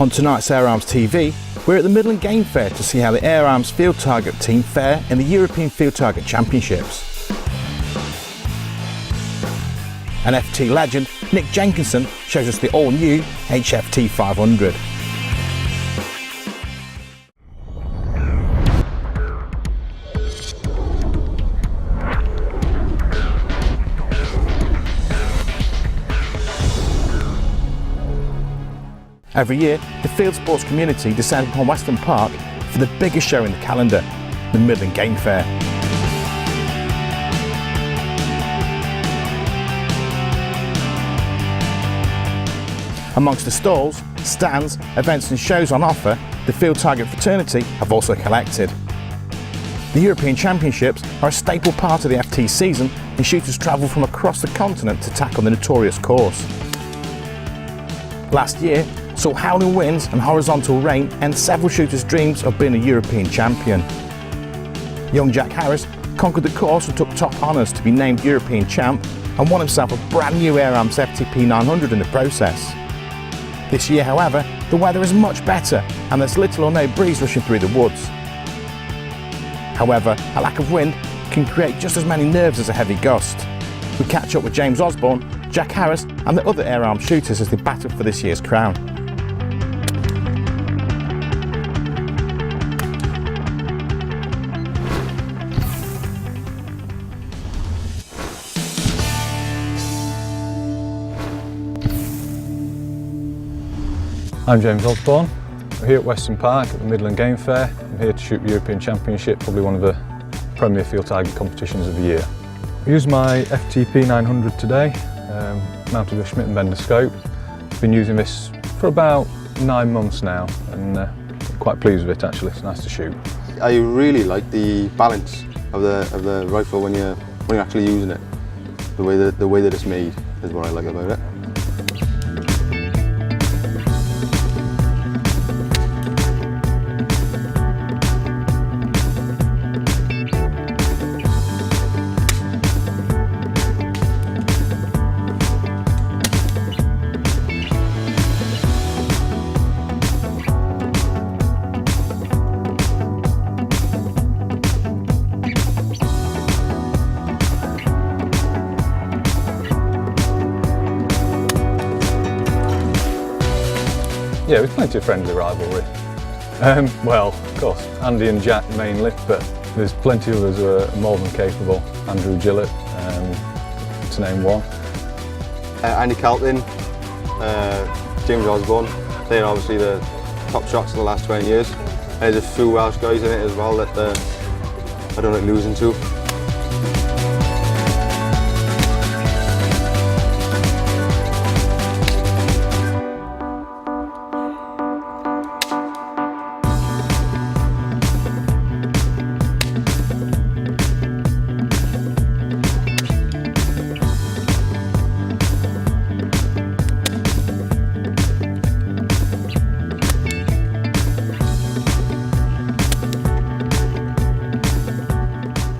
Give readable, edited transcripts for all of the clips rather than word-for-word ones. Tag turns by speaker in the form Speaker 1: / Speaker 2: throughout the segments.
Speaker 1: On tonight's Air Arms TV, we're at the Midland Game Fair to see how the Air Arms Field Target team fare in the European Field Target Championships. And FT legend Nick Jenkinson shows us the all-new HFT 500. Every year, the field sports community descends upon Weston Park for the biggest show in the calendar, the Midland Game Fair. Amongst the stalls, stands, events and shows on offer, the Field Target fraternity have also collected. The European Championships are a staple part of the FT season, and shooters travel from across the continent to tackle the notorious course. Last year saw howling winds and horizontal rain end several shooters' dreams of being a European champion. Young Jack Harris conquered the course and took top honours to be named European champ, and won himself a brand new Air Arms FTP 900 in the process. This year, however, the weather is much better and there's little or no breeze rushing through the woods. However, a lack of wind can create just as many nerves as a heavy gust. We catch up with James Osborne, Jack Harris and the other Air Arms shooters as they battle for this year's crown.
Speaker 2: I'm James Osborne. We're here at Weston Park at the Midland Game Fair. I'm here to shoot the European Championship, probably one of the premier field target competitions of the year. I used my FTP 900 today, mounted with a Schmidt & Bender scope. I've been using this for about 9 months now and quite pleased with it actually, it's nice to shoot.
Speaker 3: I really like the balance of the rifle when you're actually using it. The way that it's made is what I like about it.
Speaker 2: Yeah, we've plenty of friendly rivalry. Well, of course, Andy and Jack mainly, but there's plenty of others who are more than capable. Andrew Gillett, to name one.
Speaker 3: Andy Calton, James Osborne, they're obviously the top shots of the last 20 years. And there's a few Welsh guys in it as well that I don't like losing to.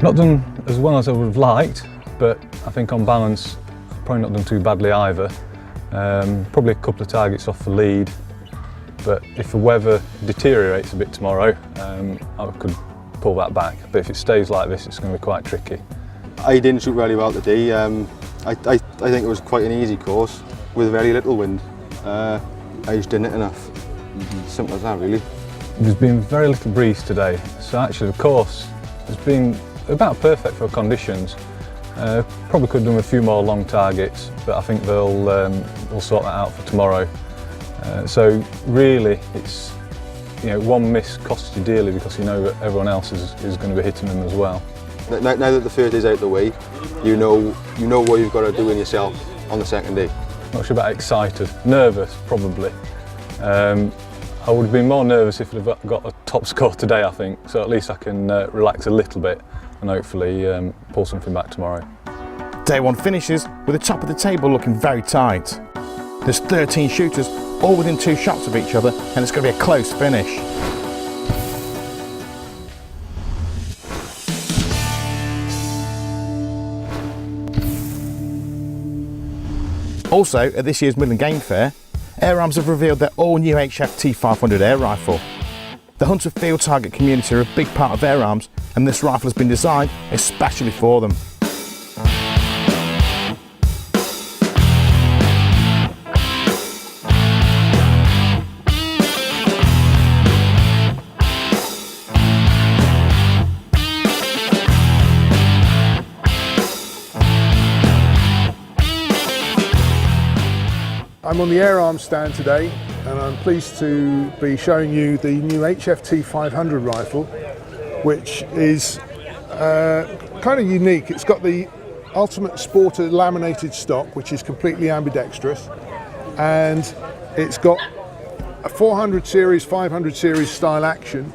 Speaker 2: Not done as well as I would have liked, but I think on balance, probably not done too badly either. Probably a couple of targets off the lead, but if the weather deteriorates a bit tomorrow, I could pull that back. But if it stays like this, it's going to be quite tricky.
Speaker 3: I didn't shoot really well today. I think it was quite an easy course with very little wind. I just didn't hit enough. Simple as that, really.
Speaker 2: There's been very little breeze today, so actually the course has been about perfect for conditions. Probably could have done a few more long targets, but I think they'll sort that out for tomorrow. So really, it's one miss costs you dearly because you know that everyone else is going to be hitting them as well.
Speaker 3: Now that the first day's out of the way, you know what you've got to do in yourself on the second day.
Speaker 2: Not sure about excited, nervous probably. I would have been more nervous if I'd have got a top score today, I think. So at least I can relax a little bit and hopefully pull something back tomorrow.
Speaker 1: Day one finishes with the top of the table looking very tight. There's 13 shooters, all within 2 shots of each other, and it's going to be a close finish. Also, at this year's Midland Game Fair, Air Arms have revealed their all-new HFT 500 air rifle. The hunter field target community are a big part of Air Arms, and this rifle has been designed especially for them.
Speaker 4: I'm on the Air Arms stand today, and I'm pleased to be showing you the new HFT 500 rifle, which is kind of unique. It's got the Ultimate Sporter laminated stock, which is completely ambidextrous, and it's got a 400 series, 500 series style action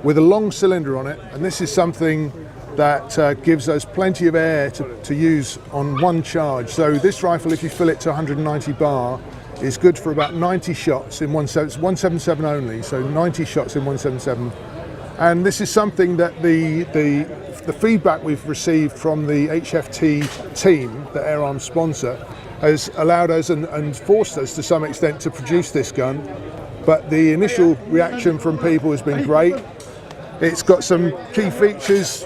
Speaker 4: with a long cylinder on it, and this is something that gives us plenty of air to use on one charge. So this rifle, if you fill it to 190 bar, is good for about 90 shots in 177 only, so 90 shots in 177. And this is something that the feedback we've received from the HFT team, the Air Arms sponsor, has allowed us and forced us to some extent to produce this gun. But the initial reaction from people has been great. It's got some key features.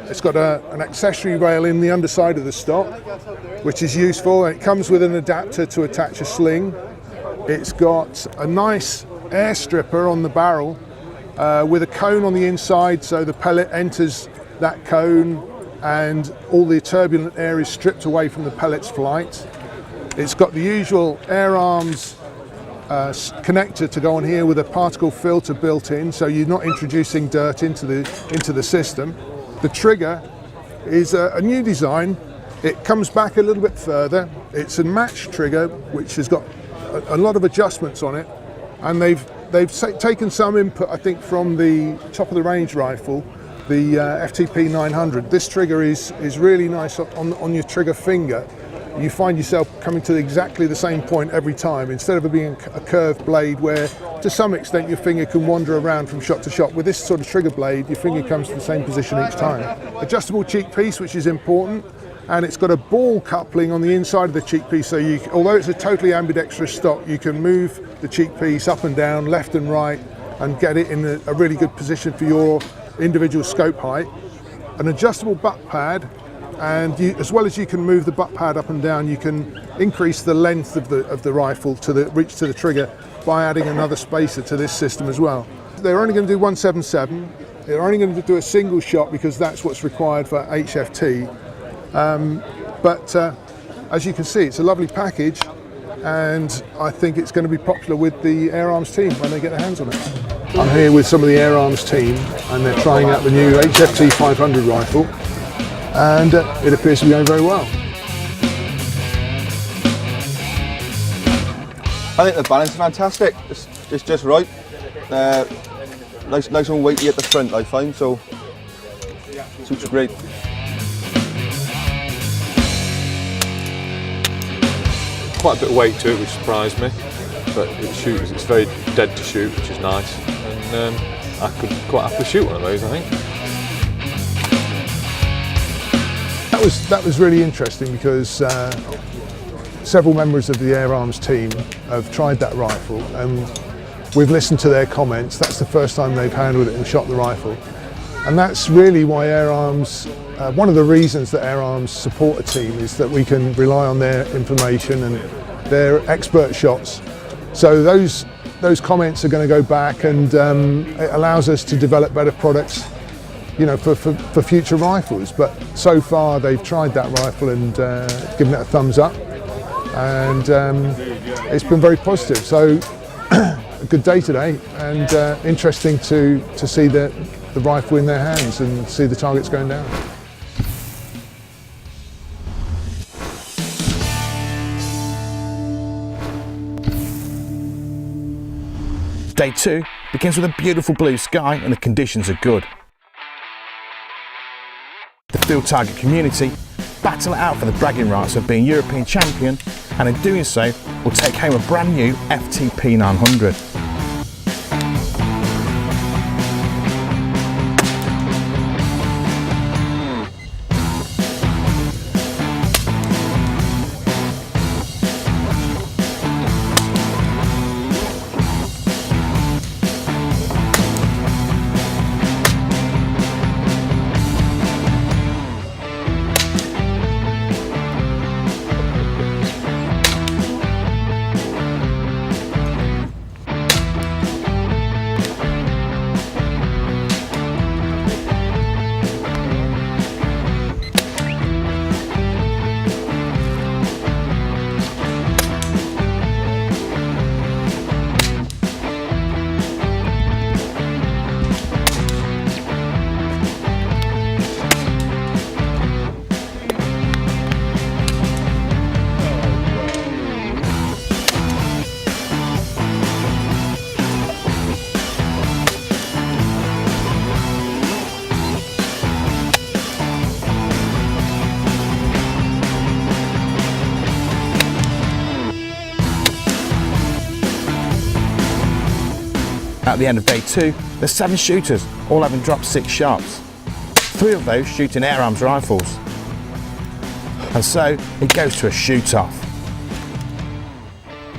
Speaker 4: It's got an accessory rail in the underside of the stock, which is useful. It comes with an adapter to attach a sling. It's got a nice air stripper on the barrel with a cone on the inside, so the pellet enters that cone and all the turbulent air is stripped away from the pellet's flight. It's got the usual Air Arms connector to go on here with a particle filter built in, so you're not introducing dirt into the system. The trigger is a new design. It comes back a little bit further. It's a match trigger, which has got a lot of adjustments on it, and they've taken some input, I think, from the top of the range rifle, the FTP 900. This trigger is really nice on your trigger finger. You find yourself coming to exactly the same point every time, instead of it being a curved blade where to some extent your finger can wander around from shot to shot. With this sort of trigger blade, your finger comes to the same position each time. Adjustable cheek piece, which is important, and it's got a ball coupling on the inside of the cheek piece, so although it's a totally ambidextrous stock, you can move the cheek piece up and down, left and right, and get it in a really good position for your individual scope height. An adjustable butt pad, and as well as you can move the butt pad up and down, you can increase the length of the rifle to reach to the trigger by adding another spacer to this system as well. They're only going to do 177. They're only going to do a single shot because that's what's required for HFT. But as you can see, it's a lovely package, and I think it's going to be popular with the Air Arms team when they get their hands on it. I'm here with some of the Air Arms team, and they're trying out the new HFT 500 rifle, and it appears to be going very well.
Speaker 3: I think the balance is fantastic. It's just right. Nice and weighty at the front, I find, so suits you great.
Speaker 2: Quite a bit of weight to it, which surprised me, but it's very dead to shoot, which is nice, and I could quite happily shoot one of those, I think.
Speaker 4: That was really interesting because several members of the Air Arms team have tried that rifle, and we've listened to their comments. That's the first time they've handled it and shot the rifle, and that's really why Air Arms, one of the reasons that Air Arms support a team is that we can rely on their information and their expert shots. So those comments are going to go back, and it allows us to develop better products, you know, for future rifles. But so far they've tried that rifle and given it a thumbs up, and it's been very positive. So a good day today, and interesting to see the rifle in their hands and see the targets going down.
Speaker 1: Day 2 begins with a beautiful blue sky and the conditions are good. The field target community battle it out for the bragging rights of being European champion, and in doing so will take home a brand new FTP 900. At the end of day 2, there's 7 shooters, all having dropped 6 shots. 3 of those shooting air arms rifles. And so it goes to a shoot-off.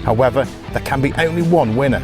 Speaker 1: However, there can be only one winner.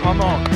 Speaker 1: Come on.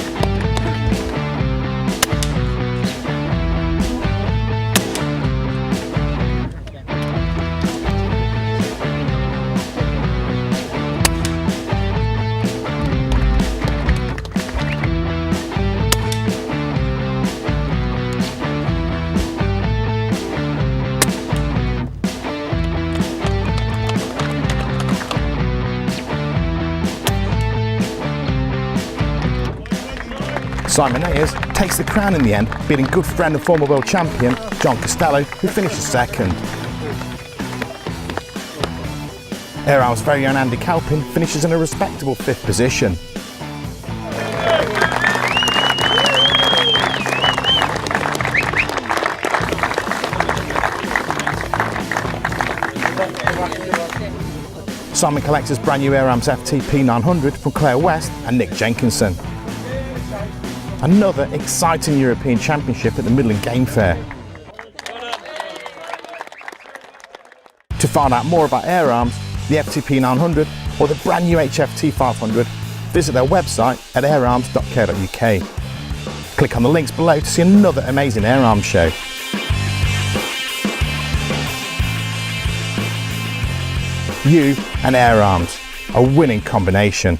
Speaker 1: Simon Ayers takes the crown in the end, beating good friend and former world champion John Costello, who finishes second. Air Arms' very own Andy Calpin finishes in a respectable 5th position. Simon collects his brand new Air Arms FTP 900 from Claire West and Nick Jenkinson. Another exciting European Championship at the Midland Game Fair. To find out more about Air Arms, the FTP 900 or the brand new HFT 500, visit their website at airarms.co.uk. Click on the links below to see another amazing Air Arms show. You and Air Arms, a winning combination.